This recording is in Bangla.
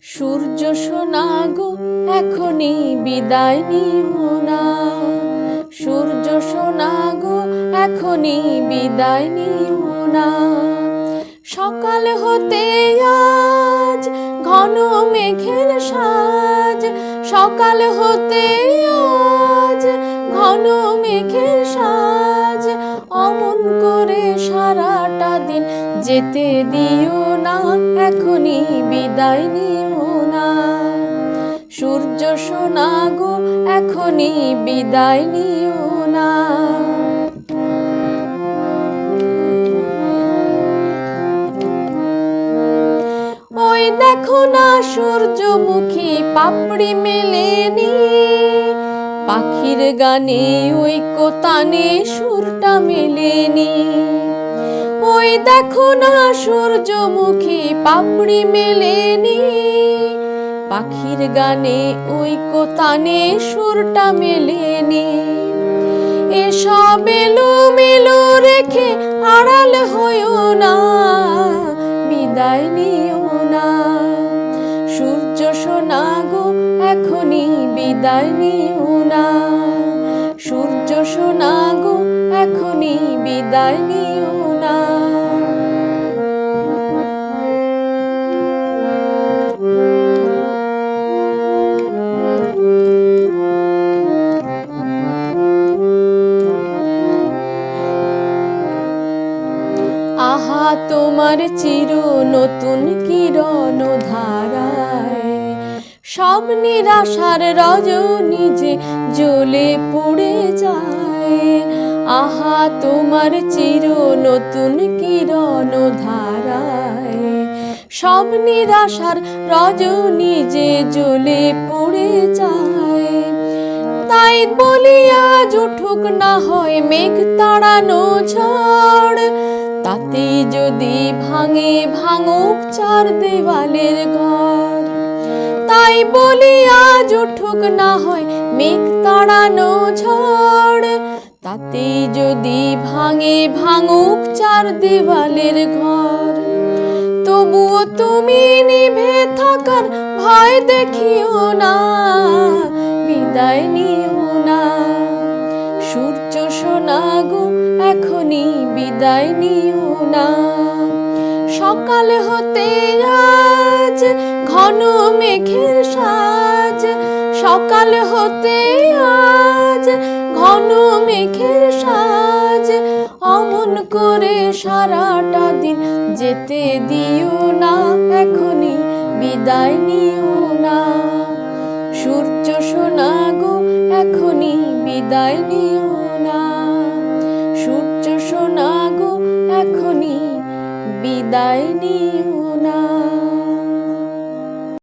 সূর্য সোনা গো এখনই বিদায় নিও না, সূর্য সোনা গো এখনই বিদায় নিও না। সকাল হতে আজ ঘন মেঘের সাজ, সকাল হতে আজ ঘন মেঘের সাজ, অমন করে সারাটা দিন যেতে দিও না, এখনই বিদায় নিও না। সূর্য সোনা গো এখনই বিদায় নিও না। ওই দেখো না সূর্যমুখী পাপড়ি মেলেনি, পাখির গানে ওই কোতানে সুরটা মেলেনি। ওই দেখো না সূর্যমুখী পাপড়ি মেলেনি, পাখির গানে ওই কোতানে সুরটা মেলেনি। এসব এলোমেলো রেখে আড়াল হইও না, বিদায় নিও না। সূর্য সোনা গো এখনই বিদায় নিও না, সূর্য সোনা গো এখনই বিদায় নিও না। আহা তোমার চির নতুন কিরণ ধারায়, সব নিরাশার রজনী যে জ্বলে পুড়ে যায়। আহা তোমার চির নতুন কিরণ ধারায়, সব নিরাশার রজনী যে জ্বলে পুড়ে যায়। তাই বলি আজ উঠুক না হয় মেঘ তাড়ানো ঝড়, তাতেই যদি ভাঙে ভাঙুক চার দেওয়ালের ঘর। তাই বলি আজ উঠুক না হয় মেঘ তাড়ানো ঝড়, তাতেই যদি ভাঙে ভাঙুক চার দেওয়ালের ঘর। তবুও তুমি নিভে থাকার ভয় দেখিও না, বিদায় নিও না। সূর্য সোনা গো এখনই বিদায় নিও না। সকাল হতে আজ ঘন মেঘের সাজ, সকাল হতে আজ ঘন মেঘের সাজ, অমন করে সারাটা দিন যেতে দিও না, এখনই বিদায় নিও না। সূর্য সোনা গো এখনই বিদায় নিও না, সূর্য সোনা গো এখনই বিদায় নিও না।